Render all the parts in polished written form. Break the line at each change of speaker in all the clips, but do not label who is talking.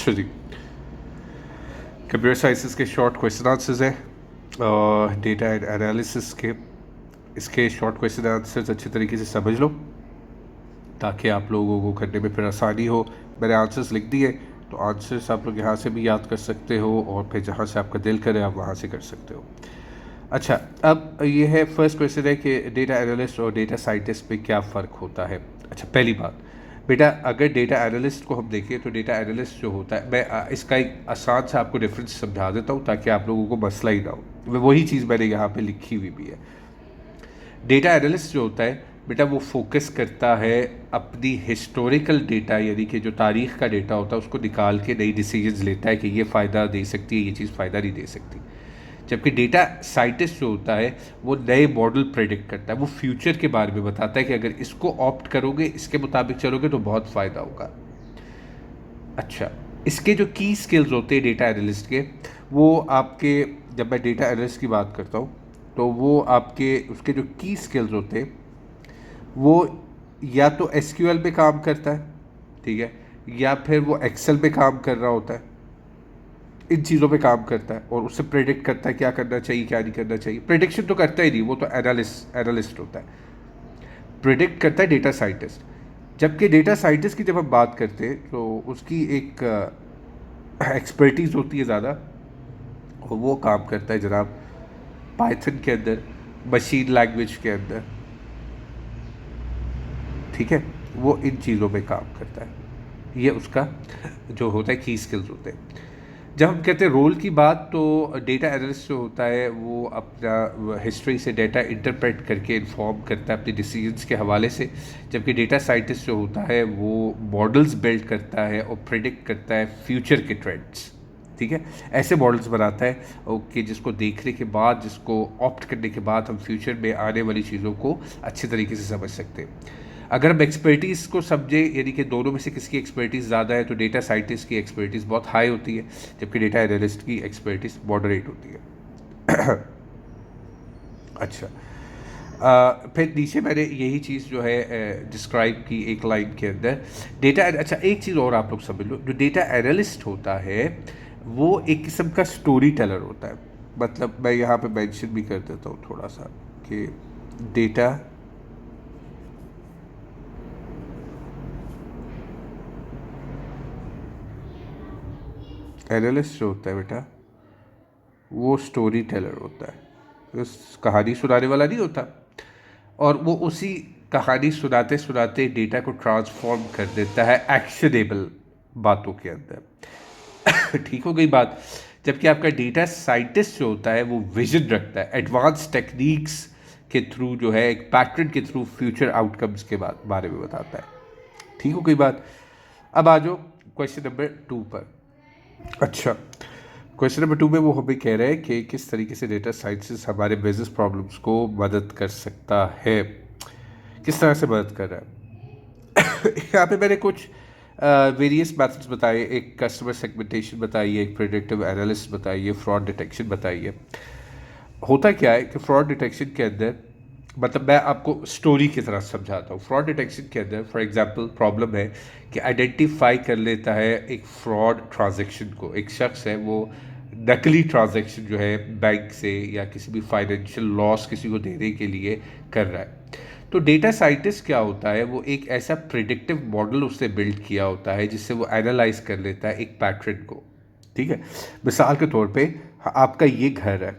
अच्छा जी, computer sciences के short question answers हैं डेटा एंड एनालिसिस के। इसके शॉर्ट क्वेश्चन आंसर्स अच्छे तरीके से समझ लो ताकि आप लोगों को करने में फिर आसानी हो। मैंने आंसर्स लिख दिए, तो आंसर्स आप लोग यहाँ से भी याद कर सकते हो और फिर जहाँ से आपका दिल करे आप वहाँ से कर सकते हो। अच्छा, अब ये है फर्स्ट क्वेश्चन है कि डेटा एनालिस्ट और डेटा साइंटिस्ट में क्या फ़र्क होता है। अच्छा, पहली बात बेटा, अगर डेटा एनालिस्ट को हम देखें तो डेटा एनालिस्ट जो होता है, मैं इसका एक आसान सा आपको डिफरेंस समझा देता हूँ ताकि आप लोगों को मसला ही ना हो। वही चीज़ मैंने यहाँ पे लिखी हुई भी है। डेटा एनालिस्ट जो होता है बेटा, वो फोकस करता है अपनी हिस्टोरिकल डेटा, यानी कि जो तारीख का डेटा होता है उसको निकाल के नई डिसीजंस लेता है कि ये फ़ायदा दे सकती है, ये चीज़ फ़ायदा नहीं दे सकती। जबकि डेटा साइंटिस्ट जो होता है वो नए मॉडल प्रेडिक्ट करता है, वो फ्यूचर के बारे में बताता है कि अगर इसको ऑप्ट करोगे, इसके मुताबिक चलोगे तो बहुत फ़ायदा होगा। अच्छा, इसके जो की स्किल्स होते हैं डेटा एनालिस्ट के, वो आपके, जब मैं डेटा एनालिस्ट की बात करता हूँ तो वो आपके उसके जो की स्किल्स होते हैं वो या तो एसक्यूएल पे काम करता है, ठीक है, या फिर वो एक्सेल पे काम कर रहा होता है। इन चीज़ों पे काम करता है और उससे प्रेडिक्ट करता है क्या करना चाहिए क्या नहीं करना चाहिए। प्रेडिक्शन तो करता ही नहीं, वो तो एनालिस्ट होता है। प्रेडिक्ट करता है डेटा साइंटिस्ट। जबकि डेटा साइंटिस्ट की जब हम बात करते हैं तो उसकी एक एक्सपर्टीज़ होती है ज़्यादा, और वो काम करता है जनाब पाइथन के अंदर, मशीन लैंग्वेज के अंदर, ठीक है, वो इन चीज़ों में काम करता है। ये उसका जो होता है की स्किल्स होते हैं। जब हम कहते हैं रोल की बात, तो डेटा एनालिस्ट जो होता है वो अपना हिस्ट्री से डेटा इंटरप्रेट करके इन्फॉर्म करता है अपने डिसीजंस के हवाले से। जबकि डेटा साइंटिस्ट जो होता है वो मॉडल्स बिल्ड करता है और प्रिडिक्ट करता है फ्यूचर के ट्रेंड्स, ठीक है, ऐसे मॉडल्स बनाता है ओके, जिसको देखने के बाद, जिसको ऑप्ट करने के बाद हम फ्यूचर में आने वाली चीज़ों को अच्छे तरीके से समझ सकते हैं। अगर हम एक्सपर्टीज़ को समझे, यानी कि दोनों में से किसकी एक्सपर्टीज़ ज़्यादा है, तो डेटा साइंटिस्ट की एक्सपर्टीज़ बहुत हाई होती है, जबकि डेटा एनालिस्ट की एक्सपर्टीज़ मॉडरेट होती है। अच्छा, फिर नीचे मैंने यही चीज़ जो है डिस्क्राइब की एक लाइन के अंदर। डेटा, अच्छा एक चीज़ और आप लोग समझ लो, जो डेटा एनालिस्ट होता है वो एक किस्म का स्टोरी टेलर होता है। मतलब मैं यहाँ पे मेंशन भी कर देता हूँ थोड़ा सा कि डेटा एनालिस्ट जो होता है बेटा, वो स्टोरी टेलर होता है, उस कहानी सुनाने वाला नहीं होता। और वो उसी कहानी सुनाते सुनाते डेटा को ट्रांसफॉर्म कर देता है एक्शनेबल बातों के अंदर। ठीक हो गई बात। जबकि आपका डेटा साइंटिस्ट जो होता है वो विजन रखता है, एडवांस टेक्निक्स के थ्रू जो है, एक पैटर्न के थ्रू फ्यूचर आउटकम्स के बारे में बताता है। ठीक हो गई बात। अब आ जाओ क्वेश्चन नंबर 2 पर। अच्छा, क्वेश्चन नंबर 2 में वो हमें कह रहे हैं कि किस तरीके से डेटा साइंसेस हमारे बिजनेस प्रॉब्लम्स को मदद कर सकता है। किस तरह से मदद कर रहा है। यहाँ पे मैंने कुछ वेरियस मेथड्स बताए, एक कस्टमर सेगमेंटेशन बताई है, एक प्रेडिक्टिव एनालिस्ट बताई है, फ्रॉड डिटेक्शन बताई है। होता क्या है कि फ्रॉड डिटेक्शन के अंदर, मतलब मैं आपको स्टोरी की तरह समझाता हूँ। फ्रॉड डिटेक्शन के अंदर फॉर एग्जांपल प्रॉब्लम है कि आइडेंटिफाई कर लेता है एक फ्रॉड ट्रांजैक्शन को। एक शख्स है वो नकली ट्रांजैक्शन जो है बैंक से या किसी भी फाइनेंशियल लॉस किसी को देने के लिए कर रहा है। तो डेटा साइंटिस्ट क्या होता है, वो एक ऐसा प्रिडिक्टिव मॉडल उसने बिल्ड किया होता है जिससे वो एनालाइज कर लेता है एक पैटर्न को। ठीक है, मिसाल के तौर पे आपका ये घर है,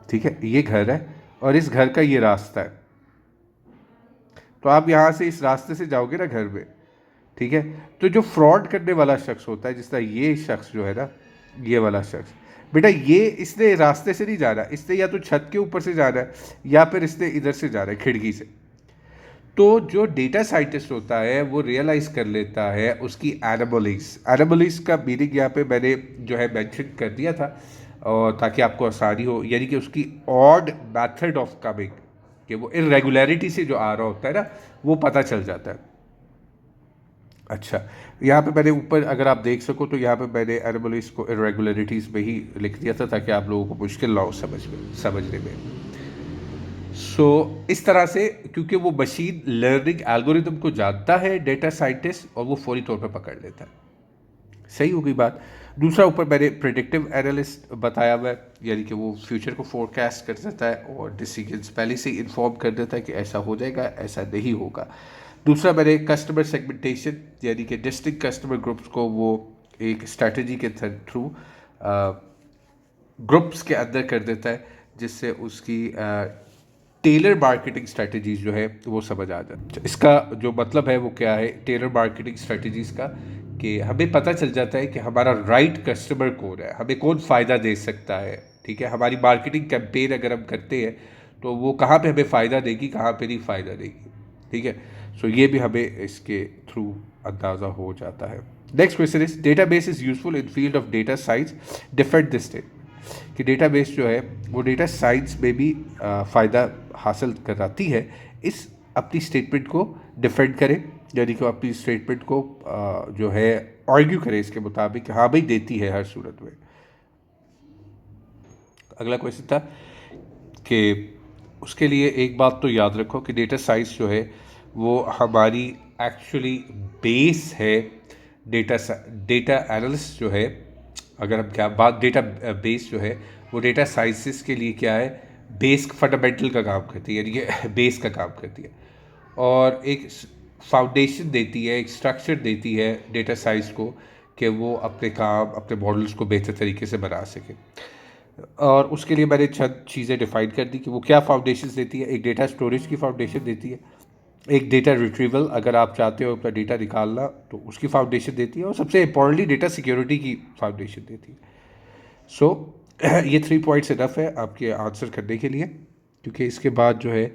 ठीक है, ये घर है और इस घर का ये रास्ता है। तो आप यहाँ से इस रास्ते से जाओगे ना घर में, ठीक है, तो जो फ्रॉड करने वाला शख्स होता है, जिस तरह ये शख्स जो है ना, ये वाला शख्स, बेटा ये इसने रास्ते से नहीं जाना, इसने या तो छत के ऊपर से जाना है या फिर इसने इधर से जाना है खिड़की से। तो जो डेटा साइंटिस्ट होता है वो रियलाइज कर लेता है उसकी एनामलीज का मीनिंग यहाँ पे मैंने जो है मेंशन कर दिया था, और ताकि आपको आसानी हो, यानी कि उसकी ऑड मेथड ऑफ कमिंग, कि वो इरेगुलरिटी से जो आ रहा होता है ना, वो पता चल जाता है। अच्छा, यहाँ पे मैंने ऊपर अगर आप देख सको तो यहाँ पे मैंने एनामलीज को इरेगुलरिटीज़ में ही लिख दिया था ताकि आप लोगों को मुश्किल ना हो समझने में। इस तरह से क्योंकि वो मशीन लर्निंग एल्गोरिदम को जानता है डेटा साइंटिस्ट, और वो फौरी तौर पर पकड़ लेता है। सही हो गई बात। दूसरा, ऊपर मैंने प्रिडिक्टिव एनालिस्ट बताया हुआ है, यानी कि वो फ्यूचर को फोरकास्ट कर देता है और डिसीजंस पहले से इन्फॉर्म कर देता है कि ऐसा हो जाएगा, ऐसा नहीं होगा। दूसरा, मैंने कस्टमर सेगमेंटेशन, यानी कि डिस्टिंक्ट कस्टमर ग्रुप्स को वो एक स्ट्रैटेजी के थ्रू ग्रुप्स के अंदर कर देता है, जिससे उसकी टेलर मार्केटिंग स्ट्रेटजीज जो है वो समझ आ जाए। इसका जो मतलब है वो क्या है, टेलर मार्केटिंग स्ट्रेटजीज का, कि हमें पता चल जाता है कि हमारा राइट कस्टमर कौन है, हमें कौन फ़ायदा दे सकता है। ठीक है, हमारी मार्केटिंग कैंपेन अगर हम करते हैं तो वो कहाँ पे हमें फ़ायदा देगी, कहाँ पे नहीं फ़ायदा देगी। ठीक है, सो ये भी हमें इसके थ्रू अंदाज़ा हो जाता है। Next question is, database is useful in field of data science, defend this statement. कि डेटाबेस जो है वो डेटा साइंस में भी फ़ायदा हासिल कराती है, इस अपनी स्टेटमेंट को डिफेंड करें, यानी कि अपनी स्टेटमेंट को जो है आर्ग्यू करें इसके मुताबिक, हाँ भाई देती है हर सूरत में। अगला क्वेश्चन था कि उसके लिए एक बात तो याद रखो कि डेटा साइंस जो है वो हमारी एक्चुअली बेस है। डेटा डेटा एनालिस्ट जो है, अगर हम क्या बात, डेटा बेस जो है वो डेटा साइंसिस के लिए क्या है, बेस फंडामेंटल का काम करती है, यानी कि बेस का काम करती है, और एक फाउंडेशन देती है, एक स्ट्रक्चर देती है डेटा साइंस को, कि वो अपने काम, अपने मॉडल्स को बेहतर तरीके से बना सके। और उसके लिए मैंने चंद चीज़ें डिफाइन कर दी कि वो क्या फाउंडेशन देती है। एक डेटा स्टोरेज की फाउंडेशन देती है, एक डेटा रिट्रीवल, अगर आप चाहते हो अपना डेटा निकालना तो उसकी फाउंडेशन देती है, और सबसे इम्पॉर्टेंटली डेटा सिक्योरिटी की फाउंडेशन देती है। सो ये 3 पॉइंट्स इनफ है आपके आंसर करने के लिए, क्योंकि इसके बाद जो है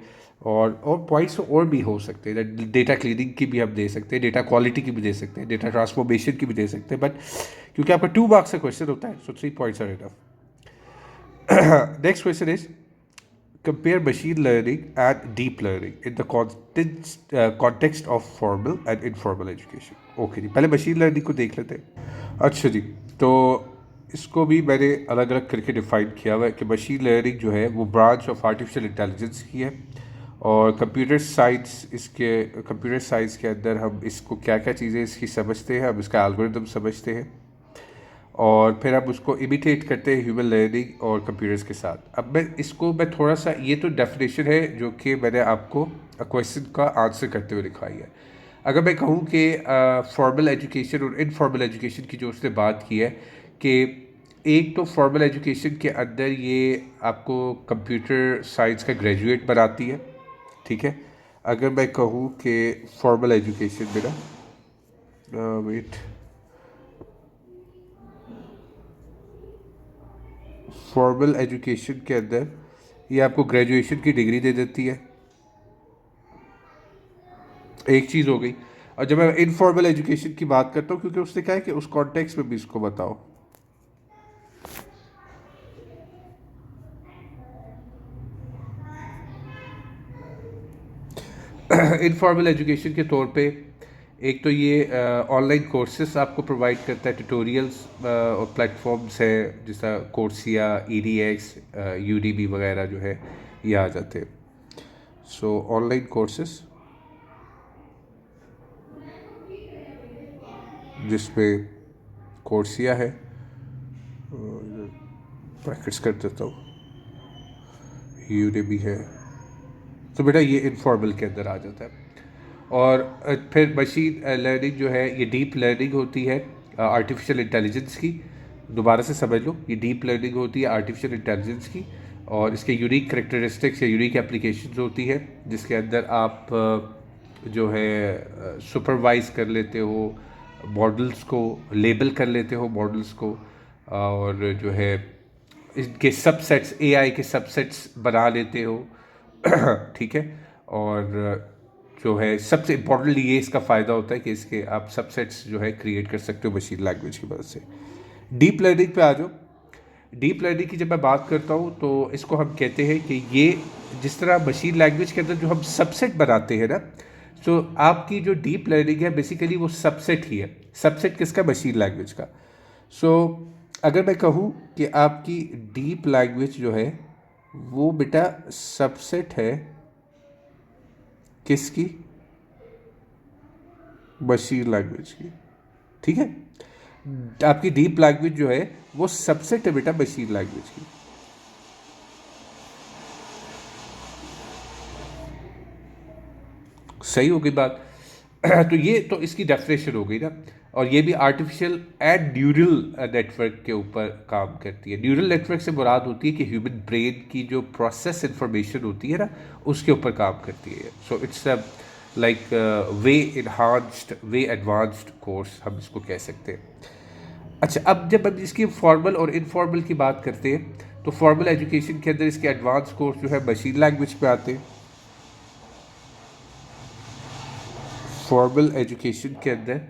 और पॉइंट्स और भी हो सकते हैं। डेटा क्लीनिंग की भी हम दे सकते हैं, डेटा क्वालिटी की भी दे सकते हैं, डेटा ट्रांसफॉर्मेशन की भी दे सकते हैं, बट क्योंकि आपका 2 मार्क्स का क्वेश्चन होता है, so 3 points are enough. Next question is, compare machine learning and deep learning in the context of formal and informal education. Okay जी, पहले मशीन लर्निंग को देख लेते हैं। अच्छा जी, तो इसको भी मैंने अलग अलग करके डिफाइन किया हुआ है कि मशीन लर्निंग जो है वो ब्रांच ऑफ आर्टिफिशियल इंटेलिजेंस की है, और कंप्यूटर साइंस के अंदर हम इसको क्या क्या चीज़ें इसकी समझते हैं, हम इसका एल्गोरिदम समझते हैं, और फिर हम उसको इमिटेट करते हैं ह्यूमन लर्निंग और कंप्यूटर्स के साथ। अब मैं थोड़ा सा, ये तो डेफिनेशन है जो कि मैंने आपको क्वेश्चन का आंसर करते हुए दिखाई है। अगर मैं कहूँ कि फॉर्मल एजुकेशन और इनफॉर्मल एजुकेशन की जो उसने बात की है, कि एक तो फॉर्मल एजुकेशन के अंदर ये आपको कंप्यूटर साइंस का ग्रेजुएट बनाती है। ठीक है, अगर मैं कहूँ कि फॉर्मल एजुकेशन में ना, वेट, फॉर्मल एजुकेशन के अंदर ये आपको ग्रेजुएशन की डिग्री दे देती है, एक चीज़ हो गई। और जब मैं इनफॉर्मल एजुकेशन की बात करता हूँ, क्योंकि उसने कहा है कि उस कॉन्टेक्स्ट में भी इसको बताओ। इनफॉर्मल एजुकेशन के तौर पे एक तो ये ऑनलाइन कोर्सेस आपको प्रोवाइड करता है, ट्यूटोरियल्स और प्लेटफॉर्म्स है, जैसा कोर्सिया, EDX, UDB वगैरह जो है ये आ जाते हैं। सो ऑनलाइन कोर्सेस जिसमें कोर्सिया है, ब्रैकेट्स कर देता हूँ, UDB है, तो बेटा ये इनफॉर्मल के अंदर आ जाता है। और फिर मशीन लर्निंग जो है ये डीप लर्निंग होती है आर्टिफिशियल इंटेलिजेंस की। दोबारा से समझ लो, ये डीप लर्निंग होती है आर्टिफिशियल इंटेलिजेंस की, और इसके यूनिक करेक्टरिस्टिक्स या यूनिक एप्लीकेशंस होती है, जिसके अंदर आप जो है सुपरवाइज कर लेते हो मॉडल्स को, लेबल कर लेते हो मॉडल्स को, और जो है इनके सबसेट्स, AI के सबसेट्स बना लेते हो। ठीक है, और जो है सबसे इम्पोर्टेंटली ये इसका फ़ायदा होता है कि इसके आप सबसेट्स जो है क्रिएट कर सकते हो मशीन लैंग्वेज की मदद से। डीप लर्निंग पे आ जाओ। डीप लर्निंग की जब मैं बात करता हूँ तो इसको हम कहते हैं कि ये जिस तरह मशीन लैंग्वेज के अंदर जो हम सबसेट बनाते हैं ना, तो आपकी जो डीप लर्निंग है बेसिकली वो सबसेट ही है। सबसेट किसका? मशीन लैंग्वेज का। अगर मैं कहूँ कि आपकी डीप लैंग्वेज जो है वो बेटा सबसेट है किसकी? मशीन लैंग्वेज की। ठीक है, आपकी डीप लैंग्वेज जो है वो सबसेट है बेटा मशीन लैंग्वेज की। सही हो गई बात। तो ये तो इसकी डेफिनेशन हो गई ना। और ये भी आर्टिफिशियल एंड न्यूरल नेटवर्क के ऊपर काम करती है। न्यूरल नेटवर्क से मुराद होती है कि ह्यूमन ब्रेन की जो प्रोसेस इंफॉर्मेशन होती है ना, उसके ऊपर काम करती है। So it's like way enhanced, way advanced course हम इसको कह सकते हैं। अच्छा, अब जब हम इसकी फॉर्मल और इनफॉर्मल की बात करते हैं तो फॉर्मल एजुकेशन के अंदर इसके एडवांस कोर्स जो है मशीन लैंग्वेज पे आते हैं। फॉर्मल एजुकेशन के अंदर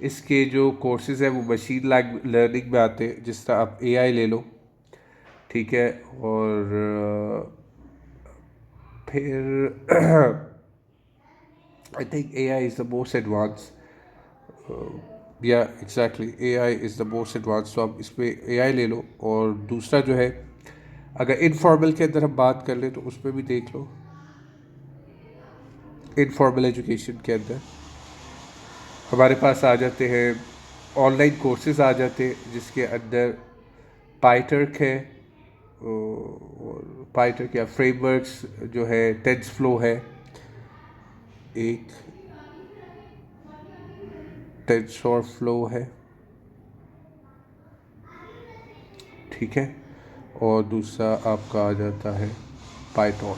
इसके जो कोर्सेज हैं वो मशीन लर्निंग में आते हैं। जिस तरह आप एआई ले लो, ठीक है, और फिर I think AI is the most advance, या exactly AI is the most advance. तो आप इस पर एआई ले लो। और दूसरा जो है, अगर इनफॉर्मल के अंदर हम बात कर लें तो उस पर भी देख लो। इनफॉर्मल एजुकेशन के अंदर हमारे पास आ जाते हैं ऑनलाइन कोर्सेज आ जाते हैं जिसके अंदर पाइटर्क है, और पाइटर्क या फ्रेमवर्क्स जो है, टेंस फ्लो है, एक टेंसर फ्लो है, ठीक है, और दूसरा आपका आ जाता है पाइथन।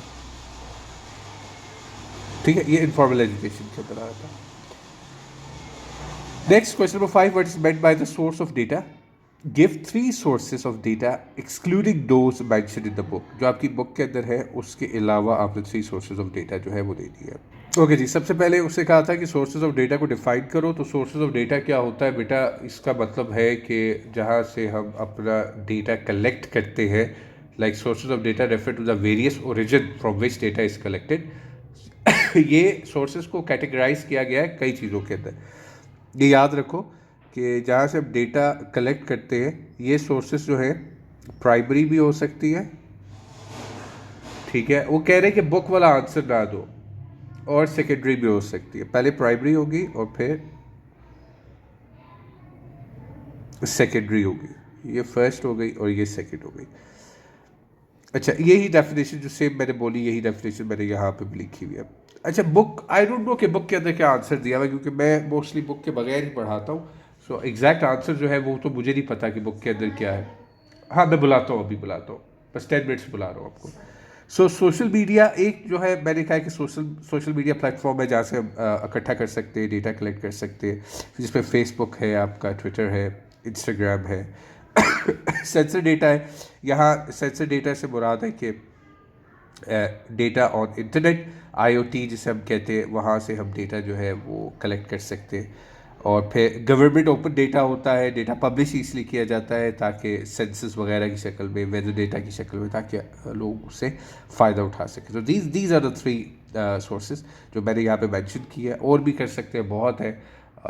ठीक है, ये इनफॉर्मल एजुकेशन के अंदर आता है। Next question number 5, what is meant by the source of data? Give 3 sources of data excluding those mentioned in the book. जो आपकी बुक के अंदर है उसके अलावा आपने 3 सोर्सेज ऑफ डेटा जो है वो दे दी है। ओके जी, सबसे पहले उससे कहा था कि सोर्सेज ऑफ डेटा को डिफाइन करो। तो सोर्सेज ऑफ डेटा क्या होता है बेटा? इसका मतलब है कि जहाँ से हम अपना डेटा कलेक्ट करते हैं, like sources of data refer to the various origin from which data is collected. ये सोर्सेज को कैटेगराइज किया गया है कई चीज़ों के अंदर। ये याद रखो कि जहाँ से हम डेटा कलेक्ट करते हैं, ये सोर्सेज जो है प्राइमरी भी हो सकती है, ठीक है। वो कह रहे हैं कि बुक वाला आंसर ना दो, और सेकेंडरी भी हो सकती है। पहले प्राइमरी होगी और फिर सेकेंडरी होगी। ये फर्स्ट हो गई और ये सेकंड हो गई। अच्छा, यही डेफिनेशन जो सेम मैंने बोली, यही डेफिनेशन मैंने यहाँ पे भी लिखी हुई है। अच्छा, बुक, आई डोंट नो कि बुक के अंदर क्या आंसर दिया हुआ, क्योंकि मैं मोस्टली बुक के बगैर ही पढ़ाता हूँ। सो एग्जैक्ट आंसर जो है वो तो मुझे नहीं पता कि बुक के अंदर क्या है। हाँ, मैं बुलाता हूँ, अभी बुलाता हूँ, बस 10 मिनट्स बुला रहा हूँ आपको। सो सोशल मीडिया एक जो है, मैंने कहा कि सोशल मीडिया प्लेटफॉर्म है जहाँ से हम इकट्ठा कर सकते हैं, डेटा कलेक्ट कर सकते हैं, जिसमें फेसबुक है, आपका ट्विटर है, इंस्टाग्राम है। सेंसर डेटा है। यहाँ सेंसर डेटा से मुराद है कि डेटा ऑन इंटरनेट, आईओटी जिसे हम कहते हैं, वहाँ से हम डेटा जो है वो कलेक्ट कर सकते हैं। और फिर गवर्नमेंट ओपन डेटा होता है। डेटा पब्लिश इसलिए किया जाता है ताकि सेंसस वगैरह की शक्ल में, वेदर डेटा की शक्ल में, ताकि लोग उससे फ़ायदा उठा सकें। तो दीज आर द 3 सोर्सेज जो मैंने यहाँ पे मेंशन किया है। और भी कर सकते हैं, बहुत है।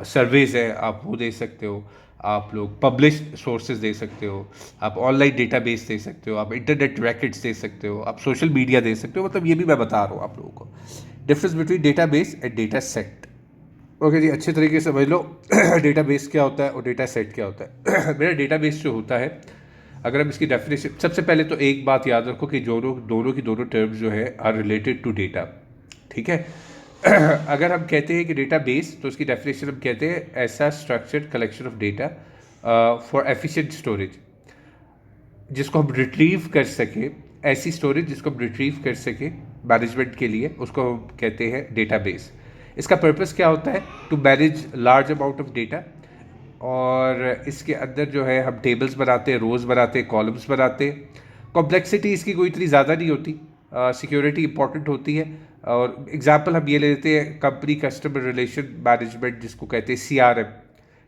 सर्वेज है, आप वो दे सकते हो, आप लोग पब्लिश सोर्सेज दे सकते हो, आप ऑनलाइन डेटाबेस दे सकते हो, आप इंटरनेट रैकेट्स दे सकते हो, आप सोशल मीडिया दे सकते हो। मतलब ये भी मैं बता रहा हूँ आप लोगों को, difference between database and data set. Okay जी, अच्छे तरीके से समझ लो डेटाबेस क्या होता है और डेटा सेट क्या होता है। मेरा डेटाबेस जो होता है, अगर हम इसकी डेफिनेशन, सबसे पहले तो एक बात याद रखो कि दोनों की दोनों टर्म्स जो है आर रिलेटेड टू डेटा, ठीक है। अगर हम कहते हैं कि डेटाबेस, तो उसकी डेफिनेशन हम कहते हैं ऐसा structured collection of data for efficient storage, जिसको हम रिट्रीव कर सके। ऐसी स्टोरेज जिसको हम रिट्रीव कर सके मैनेजमेंट के लिए, उसको हम कहते हैं डेटाबेस। इसका पर्पस क्या होता है? To manage large amount of data. और इसके अंदर जो है हम टेबल्स बनाते हैं, रोज़ बनाते हैं, कॉलम्स बनाते हैं। कॉम्प्लेक्सिटी इसकी कोई इतनी ज़्यादा नहीं होती, सिक्योरिटी इंपॉर्टेंट होती है। और एग्जांपल हम ये ले लेते हैं, कंपनी कस्टमर रिलेशन मैनेजमेंट जिसको कहते हैं CRM,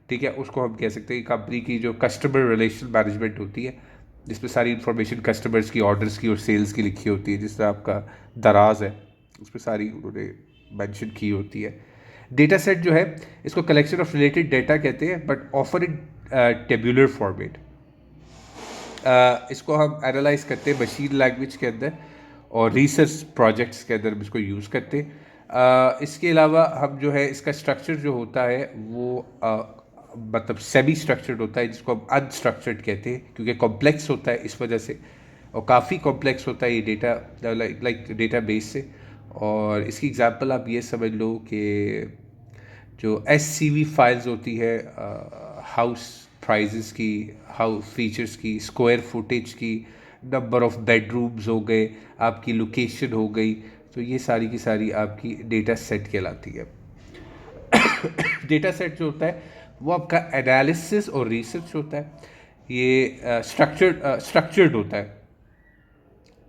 ठीक है। उसको हम कह सकते हैं कंपनी की जो कस्टमर रिलेशन मैनेजमेंट होती है, जिसमें सारी इन्फॉर्मेशन कस्टमर्स की, ऑर्डर्स की और सेल्स की लिखी होती है। जिस तरह आपका दराज है, उस पर सारी उन्होंने मेंशन की होती है। डेटा सेट जो है, इसको कलेक्शन ऑफ रिलेटेड डेटा कहते हैं, but offer in tabular format. इसको हम एनालाइज करते हैं मशीन लैंग्वेज के अंदर और रिसर्च प्रोजेक्ट्स के अंदर हम इसको यूज़ करते हैं। इसके अलावा हम जो है इसका स्ट्रक्चर जो होता है वो मतलब सेमी स्ट्रक्चर्ड होता है, जिसको हम अनस्ट्रक्चर्ड कहते हैं, क्योंकि कॉम्प्लेक्स होता है इस वजह से, और काफ़ी कॉम्प्लेक्स होता है ये डेटा, लाइक डेटा बेस से। और इसकी एग्जांपल आप ये समझ लो कि जो SCV फाइल्स होती है, हाउस प्राइजेस की, हाउस फीचर्स की, स्क्वायर फुटेज की, नंबर ऑफ बेडरूम्स हो गए, आपकी लोकेशन हो गई, तो ये सारी की सारी आपकी डेटा सेट कहलाती है। डेटा सेट जो होता है वो आपका एनालिसिस और रिसर्च होता है, ये स्ट्रक्चर्ड होता है,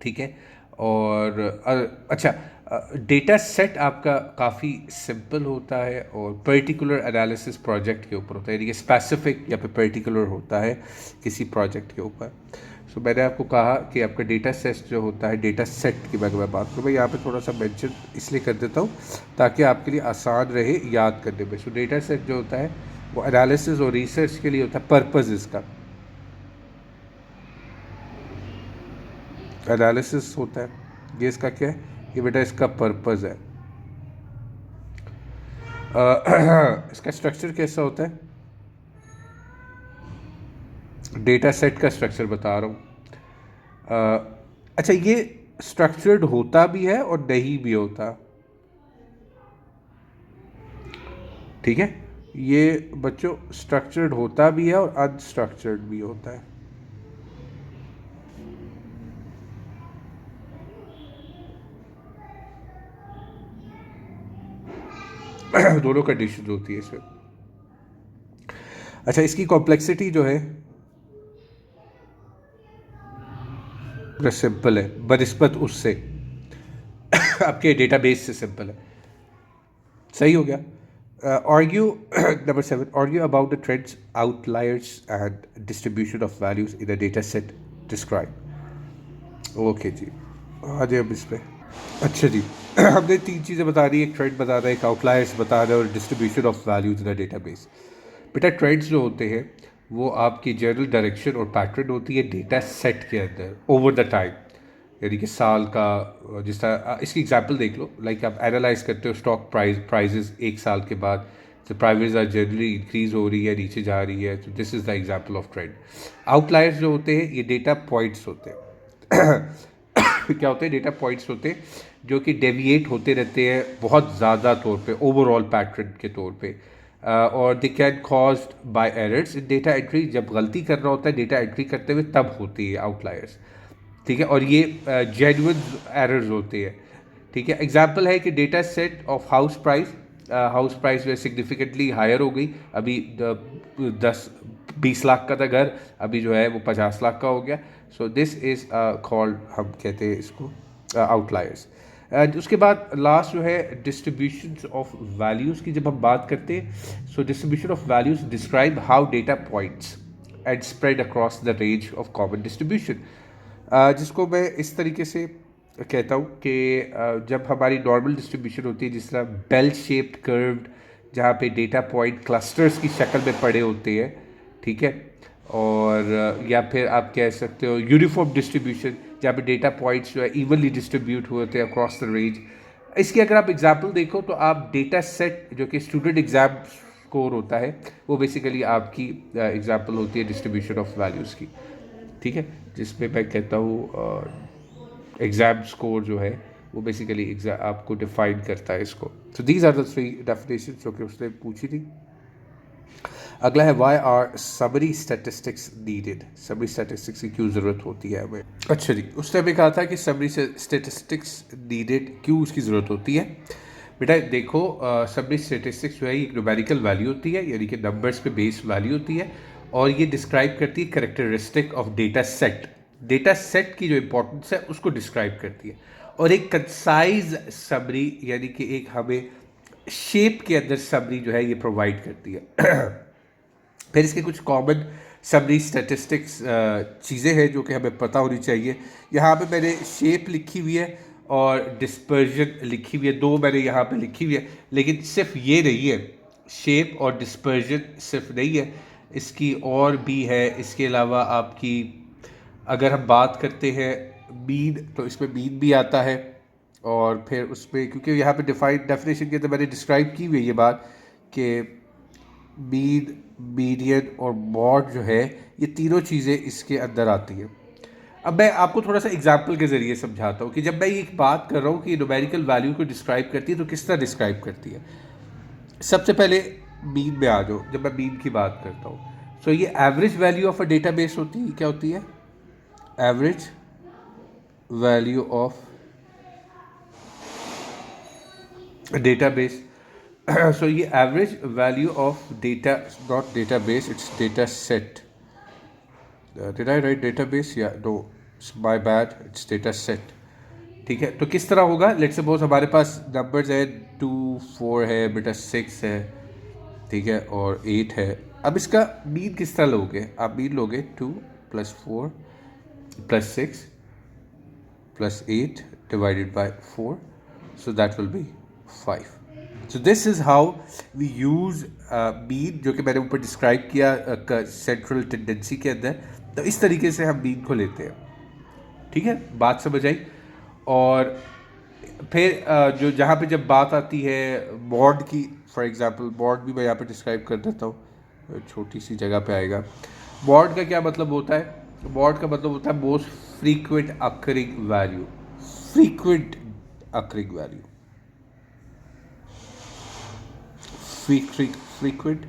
ठीक है। और अच्छा, डेटा सेट आपका काफ़ी सिंपल होता है और पर्टिकुलर एनालिसिस प्रोजेक्ट के ऊपर होता है, यानी कि स्पेसिफिक या फिर पर्टिकुलर होता है किसी प्रोजेक्ट के ऊपर। सो मैंने आपको कहा कि आपका डेटा सेट जो होता है, डेटा सेट की मैं बात करूँ, मैं यहाँ पे थोड़ा सा मेंशन इसलिए कर देता हूँ ताकि आपके लिए आसान रहे याद करने में। सो डेटा सेट जो होता है वो एनालिसिस और रिसर्च के लिए होता है, पर्पज़ इसका एनालिसिस होता है, ये इसका क्या है, ये बेटा इसका पर्पज़ है। इसका स्ट्रक्चर कैसा होता है, डेटा सेट का स्ट्रक्चर बता रहा हूँ। अच्छा, ये स्ट्रक्चर्ड होता भी है और नहीं भी होता, ठीक है। ये बच्चों स्ट्रक्चर्ड होता भी है और अनस्ट्रक्चर्ड भी होता है। दोनों कंडीशन होती है इसमें। अच्छा, इसकी कॉम्प्लेक्सिटी जो है सिंपल है बनिस्बत उससे, आपके डेटाबेस से सिंपल है। सही हो गया। Argue number 7, argue about the trends, outliers and distribution of values in a data set, describe. Okay जी, आ जाए अब इस पे। अच्छा जी, हमने 3 चीज़ें बता दी, एक ट्रेंड बता रहा है, एक आउटलायर्स बता रहा है और distribution of values in a database. बेटा ट्रेंड्स जो होते हैं वो आपकी जनरल डायरेक्शन और पैटर्न होती है डेटा सेट के अंदर ओवर द टाइम, यानी कि साल का, जिस तरह इसकी एग्जांपल देख लो, लाइक आप एनालाइज करते हो स्टॉक प्राइजेस एक साल के बाद, तो प्राइजेस आर जनरली इंक्रीज हो रही है, नीचे जा रही है, तो this is the example of trend. Outliers जो होते हैं ये डेटा पॉइंट्स होते हैं। क्या होते हैं, डेटा पॉइंट्स होते हैं जो कि डेविएट होते रहते हैं बहुत ज़्यादा तौर पे, ओवरऑल पैटर्न के तौर पे, और they can caused by errors in data entry. जब गलती कर रहा होता है डेटा एंट्री करते हुए तब होती है आउटलायर्स, ठीक है। और ये जेन्युइन एरर्स होते हैं, ठीक है। एग्जांपल है कि data set of house price जो है सिग्निफिकेंटली हायर हो गई, अभी 10-20 लाख का था घर, अभी जो है वो 50 लाख का हो गया। सो दिस इज़ कॉल्ड, हम कहते हैं इसको आउटलायर्स। उसके बाद लास्ट जो है डिस्ट्रीब्यूशन ऑफ वैल्यूज़ की जब हम बात करते हैं, so distribution of values describe how data points and spread across the range of common distribution, जिसको मैं इस तरीके से कहता हूँ कि जब हमारी नॉर्मल डिस्ट्रीब्यूशन होती है, जिस तरह बेल शेप्ड कर्व्ड, जहाँ पे डेटा पॉइंट क्लस्टर्स की शक्ल में पड़े होते हैं, ठीक है। और या फिर आप कह सकते हो यूनिफॉर्म डिस्ट्रीब्यूशन, जहाँ पे डेटा पॉइंट्स जो है इवनली डिस्ट्रीब्यूट होते हैं अक्रॉस द रेंज। इसकी अगर आप एग्जांपल देखो तो आप डेटा सेट जो कि स्टूडेंट एग्जाम स्कोर होता है, वो बेसिकली आपकी एग्जांपल होती है डिस्ट्रीब्यूशन ऑफ वैल्यूज़ की, ठीक है। जिसमें मैं कहता हूँ एग्ज़ाम स्कोर जो है वो बेसिकली एग्जाम आपको डिफाइन करता है इसको। So these are the 3 definition जो कि उसने पूछी थी। अगला है why are summary statistics needed, summary statistics की क्यों ज़रूरत होती है हमें। अच्छा जी, उसने हमें कहा था कि समरी स्टैटिस्टिक्स नीडेड क्यों उसकी ज़रूरत होती है। बेटा देखो, समरी स्टैटिस्टिक्स जो है एक न्यूमेरिकल वैल्यू होती है, यानी कि नंबर्स पे बेस्ड वैल्यू होती है, और ये डिस्क्राइब करती है characteristic of data set. Data set की जो इंपॉर्टेंस है उसको डिस्क्राइब करती है, और एक कंसाइज समरी, यानी कि एक हमें शेप के अंदर समरी जो है ये प्रोवाइड करती है। फिर इसके कुछ कॉमन समरी स्टैटिस्टिक्स चीज़ें हैं जो कि हमें पता होनी चाहिए। यहाँ पे मैंने शेप लिखी हुई है और डिस्पर्जन लिखी हुई है, 2 मैंने यहाँ पे लिखी हुई है, लेकिन सिर्फ ये नहीं है, शेप और डिस्पर्जन सिर्फ नहीं है, इसकी और भी है। इसके अलावा आपकी अगर हम बात करते हैं मीन, तो इसमें मीन भी आता है, और फिर उसमें क्योंकि यहाँ पे डेफिनेशन के अंदर मैंने डिस्क्राइब की हुई है ये बात कि मीन, मीडियन और मॉड जो है, ये तीनों चीज़ें इसके अंदर आती हैं। अब मैं आपको थोड़ा सा एग्जाम्पल के ज़रिए समझाता हूँ कि जब मैं एक बात कर रहा हूँ कि न्यूमेरिकल वैल्यू को डिस्क्राइब करती है तो किस तरह डिस्क्राइब करती है। सबसे पहले मीन में आ जाओ। जब मैं मीन की बात करता हूँ, सो ये average value of a database होती है। क्या होती है? Average value of database. So ये average value of data, not database, it's data set. Did I write database? Yeah, no, it's my bad, it's data set. ठीक है, तो किस तरह होगा? लेट्स सपोज हमारे पास नंबर्स है 2 4 है बेटा, 6 है, ठीक है, और 8 है। अब इसका मीन किस तरह लोगे? आप मीन लोगे 2 + 4 + 6 + 8 divided by 4, so that will be 5. So this is how we use mean, जो कि मैंने ऊपर डिस्क्राइब किया सेंट्रल टेंडेंसी के अंदर। तो इस तरीके से हम मीन को लेते हैं। ठीक है, बात समझ आई। और फिर जो जहाँ पे जब बात आती है मॉड की, फॉर एग्जांपल मॉड भी मैं यहाँ पे डिस्क्राइब कर देता हूँ, छोटी सी जगह पे आएगा। मॉड का क्या मतलब होता है? मॉड का मतलब होता है most frequent occurring value. Frequent occurring value, frequent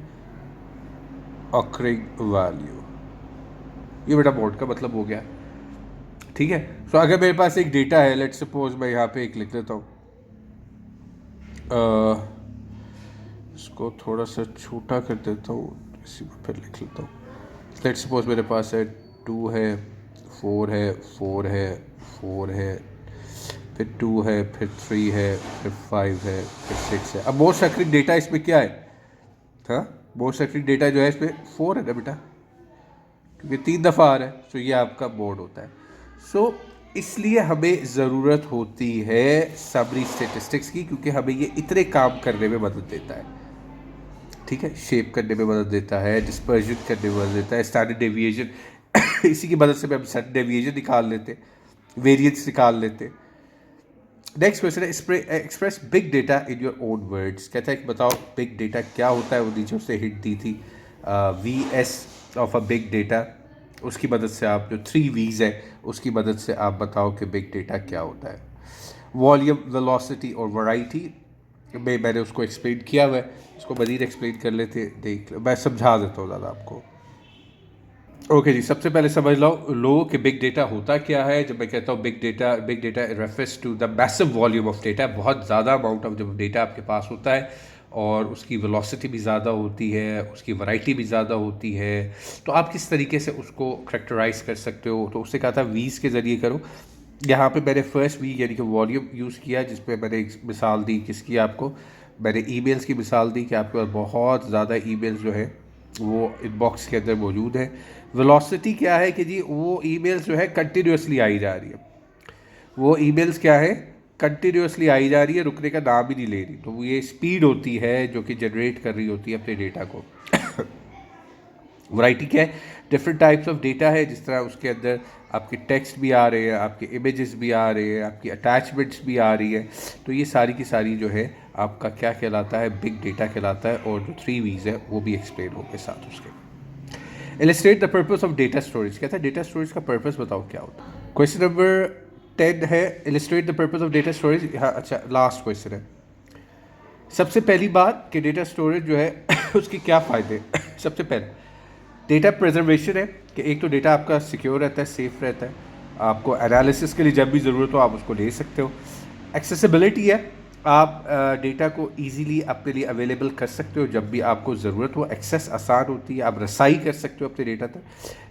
occurring value, ये बेटा मॉड का मतलब हो गया। ठीक है, सो अगर मेरे पास एक डेटा है, लेट्स सपोज मैं यहाँ पे एक लिख लेता हूँ, इसको थोड़ा सा छोटा कर देता हूँ, इसी में फिर लिख लेता हूँ। लेट्स सपोज मेरे पास है 2 है, 4 है, 4 है, 4 है, फिर 2 है, फिर 3 है, फिर 5 है, फिर 6 है। अब मोस्ट एक्यूरेट डेटा इसमें क्या है? हाँ, मोस्ट एक्यूरेट डेटा जो है इसमें 4 है ना बेटा, क्योंकि 3 दफ़ा आ रहा है। सो ये आपका बोर्ड होता है। सो इसलिए हमें ज़रूरत होती है समरी स्टेटिस्टिक्स की, क्योंकि हमें ये इतने काम करने में मदद देता है। ठीक है, शेप करने में मदद देता है, डिस्पर्जन करने में मदद देता है, स्टैंडर्ड डेविएशन इसी की मदद से हम स्टैंडर्ड डेविएशन निकाल लेते, वेरिएंस निकाल लेते। नेक्स्ट क्वेश्चन है, express big data in your own words. कहता है कि बताओ बिग डेटा क्या होता है। वो नीचे उससे हिंट दी थी, VS of a big data, उसकी मदद से आप जो 3 V's है उसकी मदद से आप बताओ कि बिग डेटा क्या होता है। वॉल्यूम, वेलोसिटी और वैरायटी में मैंने उसको एक्सप्लेन किया हुआ है, उसको मज़ीद एक्सप्लेन कर लेते, देख मैं समझा देता हूँ ज़्यादा आपको। ओके जी, सबसे पहले समझ लो कि बिग डेटा होता क्या है। जब मैं कहता हूँ big data refers to the massive volume of data. बहुत ज़्यादा अमाउंट ऑफ जब डेटा आपके पास होता है और उसकी वेलोसिटी भी ज़्यादा होती है, उसकी वैरायटी भी ज़्यादा होती है, तो आप किस तरीके से उसको करेक्टराइज कर सकते हो। तो उससे कहा था वीज़ के ज़रिए करो। यहाँ पे मैंने फर्स्ट वी यानी कि वॉल्यूम यूज़ किया, जिसपे मैंने एक मिसाल दी किसकी, आपको मैंने ईमेल्स की मिसाल दी कि आपके पास बहुत ज़्यादा ईमेल्स जो है वो इनबॉक्स के अंदर मौजूद है। वेलोसिटी क्या है कि जी वो ईमेल्स जो है कंटिन्यूसली आई जा रही है। वो ईमेल्स क्या है? कंटिन्यूसली आई जा रही है, रुकने का नाम ही नहीं ले रही। तो वो ये स्पीड होती है जो कि जनरेट कर रही होती है अपने डेटा को। वैरायटी क्या है? डिफरेंट टाइप्स ऑफ डेटा है। जिस तरह उसके अंदर आपके टेक्स्ट भी आ रहे हैं, आपके इमेजेस भी आ रहे हैं, आपकी अटैचमेंट्स भी आ रही है। तो ये सारी की सारी जो है आपका क्या कहलाता है? बिग डेटा कहलाता है। और जो 3 V's है वो भी एक्सप्लेन होंगे साथ उसके। Illustrate the purpose of data storage. कहता है डेटा स्टोरेज का पर्पस बताओ क्या होता है। क्वेश्चन नंबर 10 है, illustrate the purpose of data storage. हाँ अच्छा, लास्ट क्वेश्चन है। सबसे पहली बात कि डेटा स्टोरेज जो है उसके क्या फ़ायदे। सबसे पहले डेटा प्रिजर्वेशन है कि एक तो डेटा आपका सिक्योर रहता है, सेफ रहता है, आपको एनालिसिस के लिए जब भी ज़रूरत हो आप उसको ले सकते हो। एक्सेसिबिलिटी है, आप डेटा को इजीली अपने लिए अवेलेबल कर सकते हो जब भी आपको ज़रूरत हो। एक्सेस आसान होती है, आप रसाई कर सकते हो अपने डेटा तक।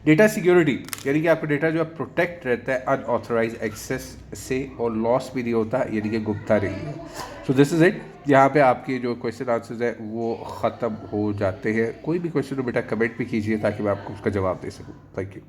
डेटा सिक्योरिटी यानी कि आपका डेटा जो है प्रोटेक्ट रहता है अनऑथराइज एक्सेस से, और लॉस भी नहीं होता, यानी कि गुमता नहीं है। So this is it. यहाँ पे आपके जो क्वेश्चन आंसर्स है वो ख़त्म हो जाते हैं। कोई भी क्वेश्चन हो बेटा कमेंट भी कीजिए ताकि मैं आपको उसका जवाब दे सकूँ। Thank you.